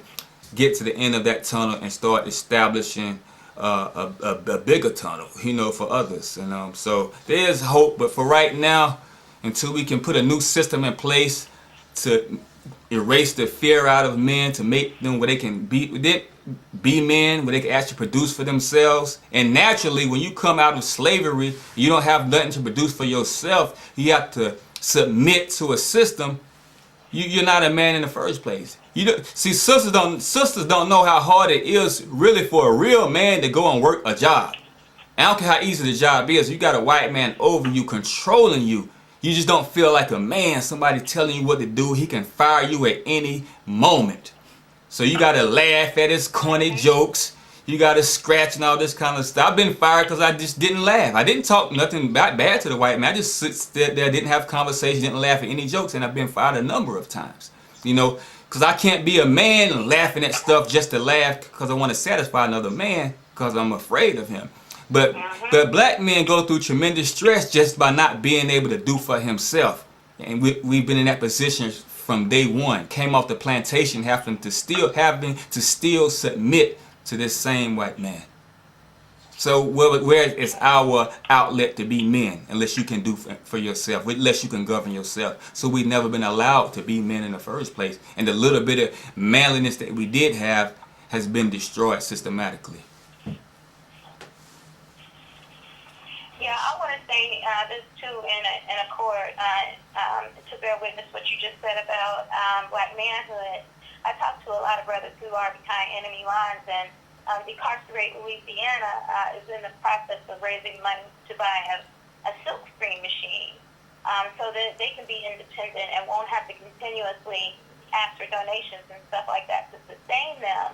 get to the end of that tunnel and start establishing a bigger tunnel, you know, for others. And so there is hope, but for right now, until we can put a new system in place to erase the fear out of men, to make them where they can be men, where they can actually produce for themselves. And naturally, when you come out of slavery, you don't have nothing to produce for yourself. You have to submit to a system you're not a man in the first place. See, sisters don't know how hard it is really for a real man to go and work a job. I don't care how easy the job is. You got a white man over you, controlling you. You just don't feel like a man. Somebody telling you what to do. He can fire you at any moment. So you got to laugh at his corny jokes. You got to scratch and all this kind of stuff. I've been fired because I just didn't laugh. I didn't talk nothing bad to the white man. I just sit there, didn't have conversation, didn't laugh at any jokes. And I've been fired a number of times. You know, because I can't be a man laughing at stuff just to laugh because I want to satisfy another man because I'm afraid of him. But black men go through tremendous stress just by not being able to do for himself. And we've been in that position from day one. Came off the plantation having to still submit to this same white man. So where is our outlet to be men unless you can do for yourself, unless you can govern yourself? So we've never been allowed to be men in the first place. And the little bit of manliness that we did have has been destroyed systematically. Yeah, I want to say this too in accord to bear witness what you just said about black manhood. I talked to a lot of brothers who are behind enemy lines, and Decarcerate Louisiana is in the process of raising money to buy a silk screen machine so that they can be independent and won't have to continuously ask for donations and stuff like that to sustain them.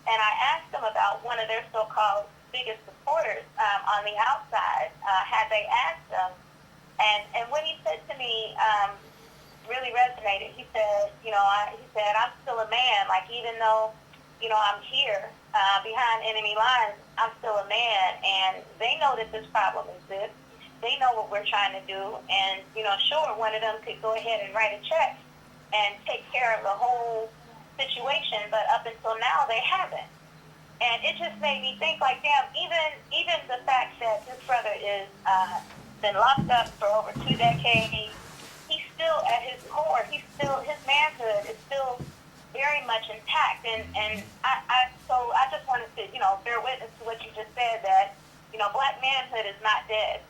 And I asked them about one of their so-called biggest supporters on the outside, had they asked them, and what he said to me really resonated. He said, I'm still a man. Like, even though, I'm here behind enemy lines, I'm still a man, and they know that this problem exists. They know what we're trying to do, and, sure, one of them could go ahead and write a check and take care of the whole situation, but up until now, they haven't. And it just made me think, like, damn, even the fact that this brother is been locked up for over 2 decades, he's still at his core, his manhood is still very much intact. And I just wanted to, bear witness to what you just said, that, black manhood is not dead.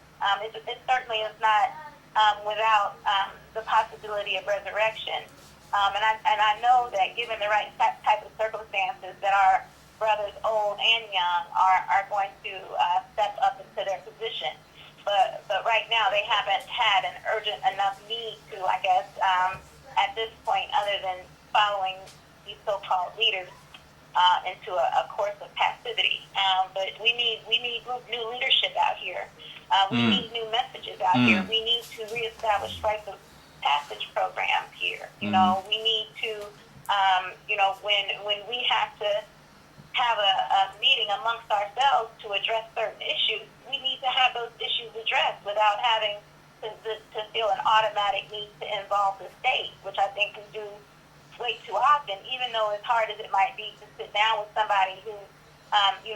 It certainly is not without the possibility of resurrection. And I know that given the right type of circumstances, that our brothers, old and young, are going to step up into their position. But right now, they haven't had an urgent enough need to, I guess, at this point, other than following these so-called leaders into a course of passivity. But we need new leadership out here. We need new messages out here. We need to reestablish rites of passage programs here. We need to, when we have to have a meeting amongst ourselves to address certain issues, we need to have those issues addressed without having to feel an automatic need to involve the state, which I think we do way too often, even though as hard as it might be to sit down with somebody who,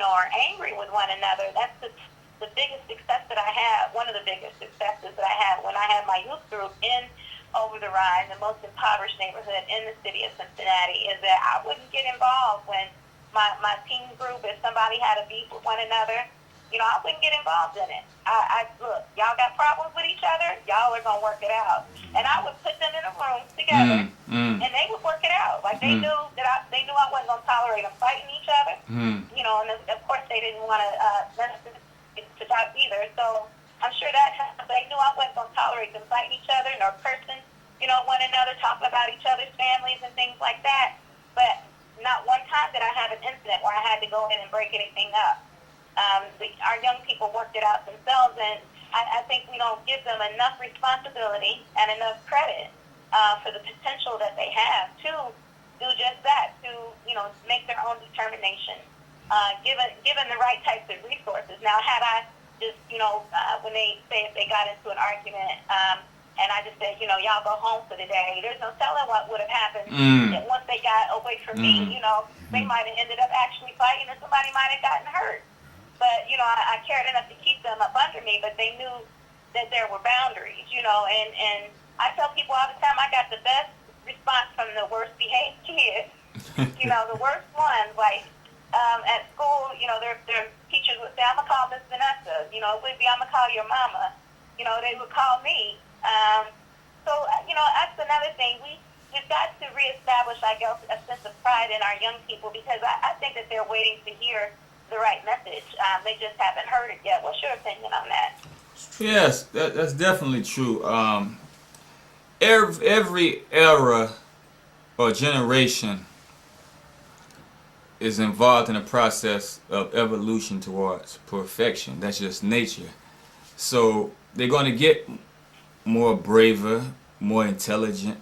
are angry with one another. That's the biggest success that I have, one of the biggest successes that I had when I had my youth group in Over the Rhine, the most impoverished neighborhood in the city of Cincinnati, is that I wouldn't get involved when my teen group, if somebody had a beef with one another, I wouldn't get involved in it. I look, y'all got problems with each other, y'all are going to work it out. And I would put them in a room together, and they would work it out. Like, they knew that they knew I wasn't going to tolerate them fighting each other, and of course they didn't want to talk either. So I'm sure that they knew I wasn't going to tolerate them fighting each other, nor cursing, one another, talking about each other's families and things like that. But not one time did I have an incident where I had to go in and break anything up. Our young people worked it out themselves, and I think we don't give them enough responsibility and enough credit for the potential that they have to do just that, to make their own determination, given the right types of resources. Now, had I just when they say if they got into an argument, and I just said, y'all go home for the day, there's no telling what would have happened. And once they got away from me, they might have ended up actually fighting, and somebody might have gotten hurt. But, I cared enough to keep them up under me, but they knew that there were boundaries, and I tell people all the time, I got the best response from the worst behaved kids, the worst ones, like, at school, their teachers would say, I'm going to call Miss Vanessa, it would be, I'm going to call your mama, they would call me. So, that's another thing. we've got to reestablish, I guess, a sense of pride in our young people, because I think that they're waiting to hear the right message. They just haven't heard it yet. What's your opinion on that? Yes, that's definitely true. Every era or generation is involved in a process of evolution towards perfection. That's just nature. So they're going to get more braver, more intelligent,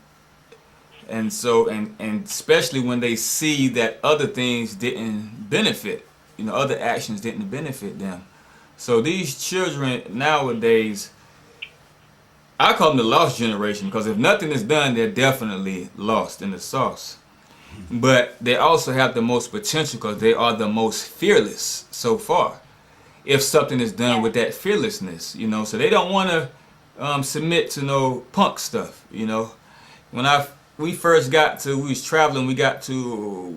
and so and especially when they see that other things didn't benefit, other actions didn't benefit them. So these children nowadays, I call them the lost generation, because if nothing is done, they're definitely lost in the sauce. But they also have the most potential because they are the most fearless so far. If something is done with that fearlessness, so they don't want to submit to no punk stuff. When we first we was traveling,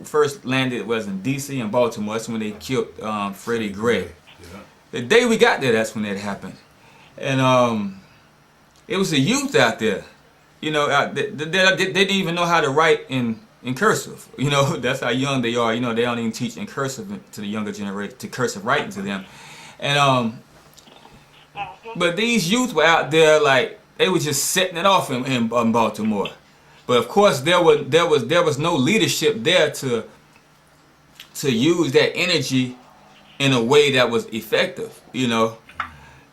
first landed was in D.C. and Baltimore. That's when they killed Freddie Gray. Yeah. The day we got there, that's when that happened. And it was the youth out there. They didn't even know how to write in cursive. That's how young they are. They don't even teach in cursive to the younger generation, to cursive writing to them. And but these youth were out there like they were just setting it off in Baltimore. But of course there was no leadership there to use that energy in a way that was effective. The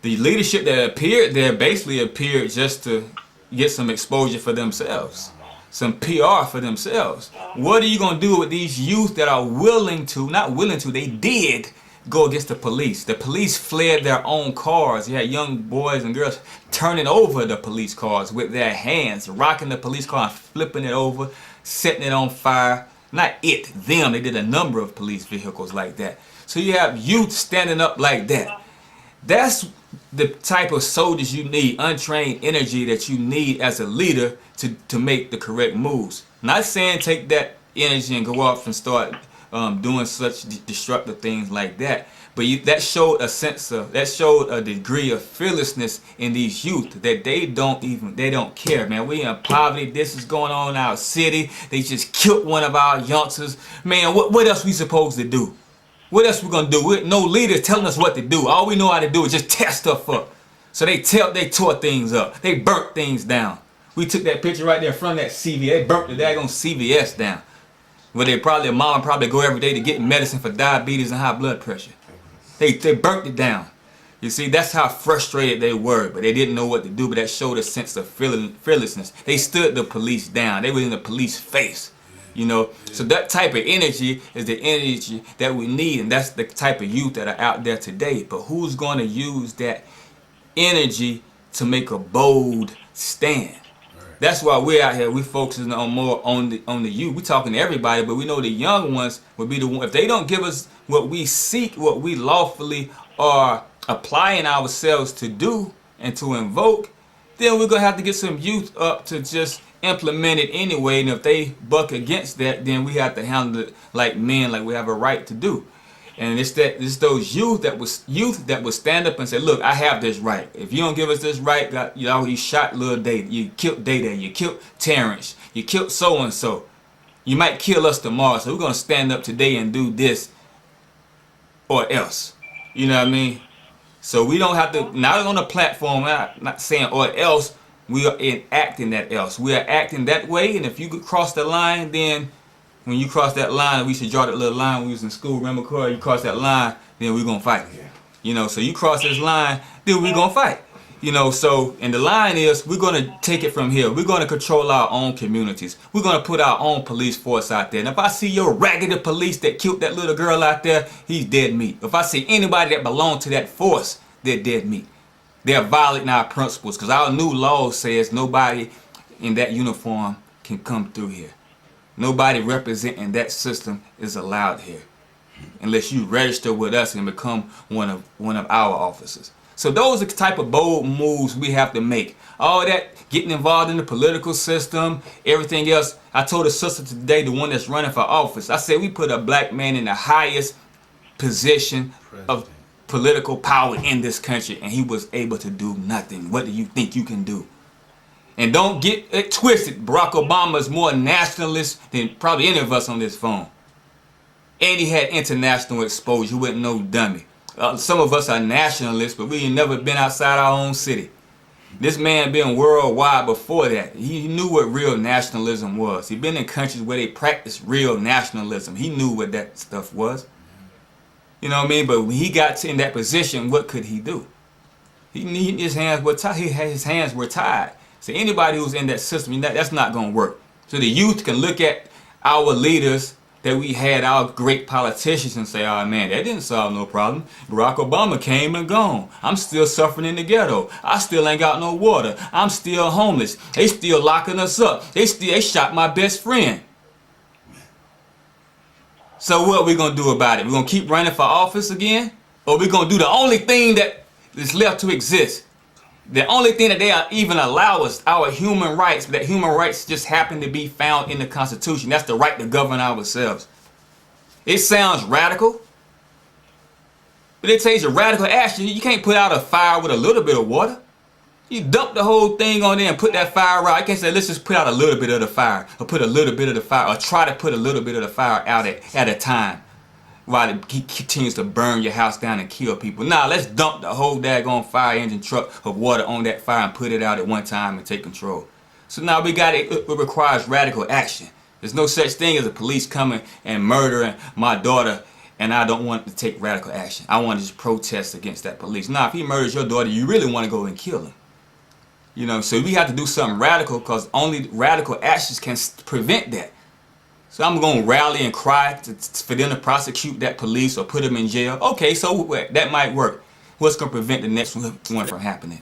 leadership that appeared there basically appeared just to get some exposure for themselves, some PR for themselves. What are you going to do with these youth that are they did go against the police? The police fled their own cars. You had young boys and girls turning over the police cars with their hands, rocking the police car and flipping it over, setting it on fire. Not them. They did a number of police vehicles like that. So you have youth standing up like that. That's the type of soldiers you need, untrained energy that you need as a leader to make the correct moves. Not saying take that energy and go off and start doing such destructive things like that, but that showed a degree of fearlessness in these youth that they don't care, man. We in poverty. This is going on in our city. They just killed one of our youngsters, man. What else we supposed to do? What else we gonna do? No leaders telling us what to do. All we know how to do is just tear stuff up. So they tore things up. They burnt things down. We took that picture right there in front of that CVS. They burnt the daggone CVS down. Where mom probably go every day to get medicine for diabetes and high blood pressure. They burnt it down. You see, that's how frustrated they were, but they didn't know what to do. But that showed a sense of fearlessness. They stood the police down. They were in the police face. So that type of energy is the energy that we need, and that's the type of youth that are out there today. But who's going to use that energy to make a bold stand? That's why we're out here. We focusing on the youth. We're talking to everybody, but we know the young ones will be the one. If they don't give us what we seek, what we lawfully are applying ourselves to do and to invoke, then we're gonna have to get some youth up to just implement it anyway. And if they buck against that, then we have to handle it like men, like we have a right to do. And it's those youth that would stand up and say, look, I have this right. If you don't give us this right, you shot Lil Day, you killed Day, you killed Terrence, you killed so and so. You might kill us tomorrow, so we're gonna stand up today and do this or else. You know what I mean? So we don't have to, not on a platform, not saying or else, we are enacting that else. We are acting that way, and if you could cross the line, then when you cross that line, we should draw that little line when we was in school. Remember, Corey? You cross that line, then we're going to fight. So you cross this line, then we're going to fight. So, and the line is, we're going to take it from here. We're going to control our own communities. We're going to put our own police force out there. And if I see your raggedy police that killed that little girl out there, he's dead meat. If I see anybody that belongs to that force, they're dead meat. They're violating our principles, because our new law says nobody in that uniform can come through here. Nobody representing that system is allowed here unless you register with us and become one of our officers. So those are the type of bold moves we have to make. All that getting involved in the political system, everything else. I told a sister today, the one that's running for office, I said we put a black man in the highest position of political power in this country, and he was able to do nothing. What do you think you can do? And don't get it twisted. Barack Obama is more nationalist than probably any of us on this phone. And he had international exposure. You wouldn't know dummy. Some of us are nationalists, but we ain't never been outside our own city. This man been worldwide before that. He knew what real nationalism was. He been in countries where they practiced real nationalism. He knew what that stuff was. You know what I mean? But when he got in that position, what could he do? His hands were tied. His hands were tied. So anybody who's in that system, that's not going to work. So the youth can look at our leaders that we had, our great politicians, and say, oh man, that didn't solve no problem. Barack Obama came and gone. I'm still suffering in the ghetto. I still ain't got no water. I'm still homeless. They still locking us up. They shot my best friend. So what are we going to do about it? We're going to keep running for office again? Or we're going to do the only thing that is left to exist? The only thing that they even allow us, our human rights, that human rights just happen to be found in the Constitution. That's the right to govern ourselves. It sounds radical, but it takes a radical action. You can't put out a fire with a little bit of water. You dump the whole thing on there and put that fire out. I can't say, let's just put out a little bit of the fire, or put a little bit of the fire, or try to put a little bit of the fire out at a time, while it continues to burn your house down and kill people. Nah, let's dump the whole daggone fire engine truck of water on that fire and put it out at one time and take control. So now we got it. It requires radical action. There's no such thing as the police coming and murdering my daughter, and I don't want to take radical action. I want to just protest against that police. Now, if he murders your daughter, you really want to go and kill him. You know, so we have to do something radical, because only radical actions can prevent that. So I'm going to rally and cry for them to prosecute that police or put them in jail. Okay, so that might work. What's going to prevent the next one from happening?